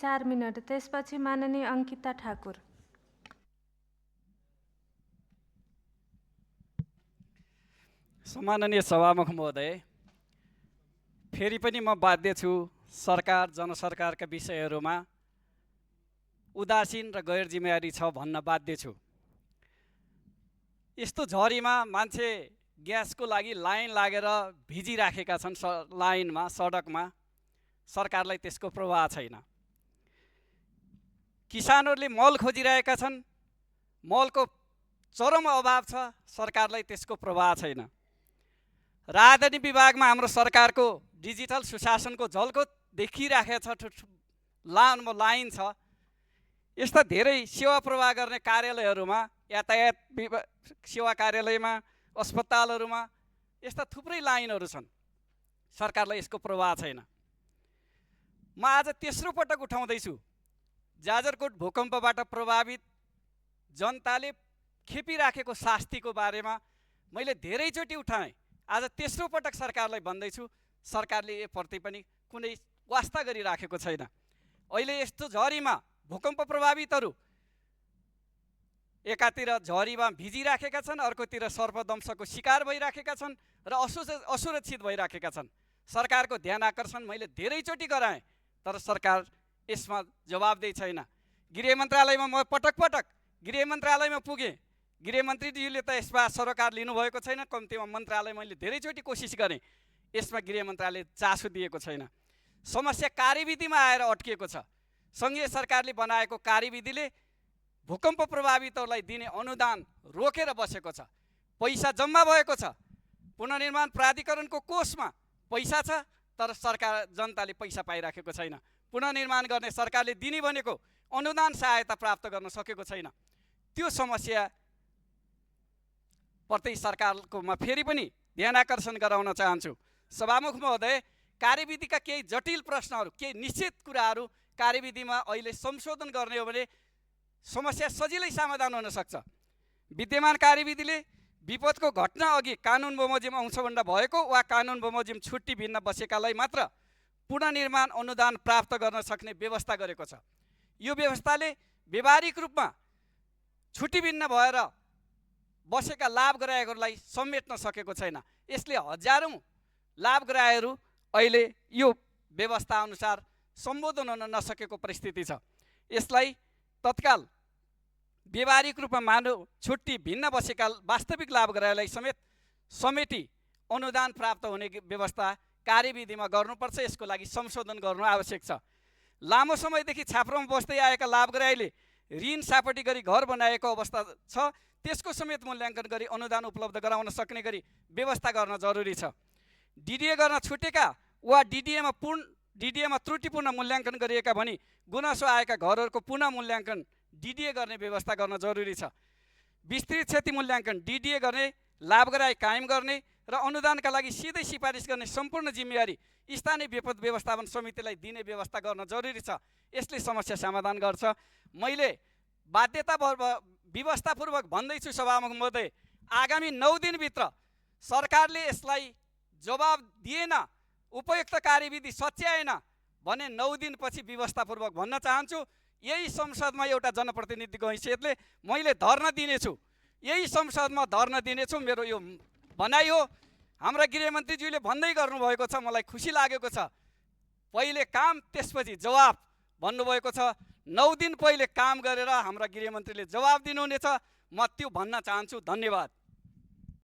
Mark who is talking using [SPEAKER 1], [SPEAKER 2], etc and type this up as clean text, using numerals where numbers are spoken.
[SPEAKER 1] 4 minute, त्यसपछि माननीय अंकिता ठाकुर।
[SPEAKER 2] सम्माननीय सभामुख महोदय, फेरि पनि म बाध्य छु सरकार जनसरकारका विषयहरूमा उदासीन र गैर जिम्मेवारी छ भन्न बाध्य छु। यस्तो झरीमा मान्छे ग्यासको लागि लाइन लागेर भिजिराखेका छन् लाइनमा, सडकमा, सरकारलाई त्यसको प्रवाह छैन। किसानहरूले मल खोजिरहेका छन्, मलको चरम अभाव छ, सरकारलाई त्यसको प्रवाह छैन। राजधानी विभागमा हाम्रो सरकारको डिजिटल सुशासनको झल्को देखिराखेको छ, लाइन छ। यस्ता धेरै सेवा प्रवाह गर्ने कार्यालयहरूमा, यातायात सेवा कार्यालयमा, अस्पतालहरूमा यस्ता थुप्रै लाइनहरू छन्, सरकारलाई यसको प्रवाह छैन। म आज तेस्रो पटक उठाउँदैछु, जाजरकोट भूकम्पबाट प्रभावित जनताले खेपिराखेको शास्तिको बारेमा मैले धेरैचोटि उठाएँ। आज तेस्रो पटक सरकारलाई भन्दैछु, सरकारले यसप्रति पनि कुनै वास्ता गरिराखेको छैन। अहिले यस्तो झरीमा भूकम्प प्रभावितहरू एकातिर झरीमा भिजिराखेका छन्, अर्कोतिर सर्पदंशको शिकार भइराखेका छन् र असुरक्षित भइराखेका छन्। सरकारको ध्यान आकर्षण मैले धेरैचोटि गराएँ, तर सरकार यसमा जवाबदेही छैन। गृह मन्त्रालयमा म पटक पटक गृह मन्त्रालयमा पुगेँ, गृहमन्त्रीज्यूले त यसमा सरोकार लिनुभएको छैन। कम्तीमा मन्त्रालय मैले धेरैचोटि कोसिस गरेँ, यसमा गृह मन्त्रालयले चासो दिएको छैन। समस्या कार्यविधिमा आएर अड्किएको छ। सङ्घीय सरकारले बनाएको कार्यविधिले भूकम्प प्रभावितहरूलाई दिने अनुदान रोकेर बसेको छ। पैसा जम्मा भएको छ, पुनर्निर्माण प्राधिकरणको कोषमा पैसा छ, तर सरकार जनताले पैसा पाइराखेको छैन। पुनर्निर्माण गर्ने सरकारले दिने भनेको अनुदान सहायता प्राप्त गर्न सकेको छैन। त्यो समस्या प्रति सरकारको म फेरि पनि ध्यान आकर्षण गराउन चाहन्छु। सभामुख महोदय, कार्यविधिका केही जटिल प्रश्नहरू, केही निश्चित कुराहरू कार्यविधिमा अहिले संशोधन गर्ने हो भने समस्या सजिलै समाधान हुन सक्छ। विद्यमान कार्यविधिले विपदको घटना अघि कानुन बमोजिम अंशबन्ध भएको वा कानुन बमोजिम छुट्टी भिन्न बसेकालाई मात्र पुनर्निर्माण अनुदान प्राप्त गर्न सक्ने व्यवस्था गरेको छ। यो व्यवस्थाले व्यवहारिक रूपमा छुट्टी भिन्न भएर बसेका लाभग्राहीहरूलाई समेट्न सकेको छैन। यसले हजारौं लाभग्राहीहरू अहिले यो व्यवस्था अनुसार सम्बोधन हुन नसकेको परिस्थिति छ। यसलाई तत्काल व्यवहारिक रूपमा मानव छुट्टी भिन्न बसेका वास्तविक लाभग्राहीलाई समेटी अनुदान प्राप्त हुने व्यवस्था कार्यविधिमा गर्नुपर्छ। यसको लागि संशोधन गर्नु आवश्यक छ। लामो समयदेखि छाप्रोमा बस्दै आएका लाभग्राहीले ऋण सापटी गरी घर बनाएको अवस्था छ, त्यसको समेत मूल्याङ्कन गरी अनुदान उपलब्ध गराउन सक्ने गरी व्यवस्था गर्न जरुरी छ। डिडिए गर्न छुटेका वा डिडिएमा त्रुटिपूर्ण मूल्याङ्कन गरिएका भनी गुनासो आएका घरहरूको पुनः मूल्याङ्कन डिडिए गर्ने व्यवस्था गर्न जरुरी छ। विस्तृत क्षति मूल्याङ्कन डिडिए गर्ने, लाभग्राही कायम गर्ने र अनुदानका लागि सिधै सिफारिस गर्ने सम्पूर्ण जिम्मेवारी स्थानीय विपद व्यवस्थापन समितिलाई दिने व्यवस्था गर्न जरुरी छ। यसले समस्या समाधान गर्छ। मैले बाध्यता व्यवस्थापूर्वक भन्दैछु सभामुख महोदय, आगामी 9 दिनभित्र सरकारले यसलाई जवाब दिएन, उपयुक्त कार्यविधि सच्याएन भने 9 दिनपछि व्यवस्थापूर्वक भन्न चाहन्छु। यही संसदमा एउटा जनप्रतिनिधिको हैसियतले मैले धर्ना दिनेछु, यही संसदमा धर्ना दिनेछु। मेरो यो भनाइ हो। हाम्रा गृहमन्त्रीज्यूले भन्दै गर्नुभएको छ, मलाई खुसी लागेको छ। पहिले काम त्यसपछि जवाब भन्नुभएको छ। 9 दिन पहिले काम गरेर हाम्रा गृहमन्त्रीले जवाब दिनुहुनेछ। म त्यो भन्न चाहन्छु। धन्यवाद।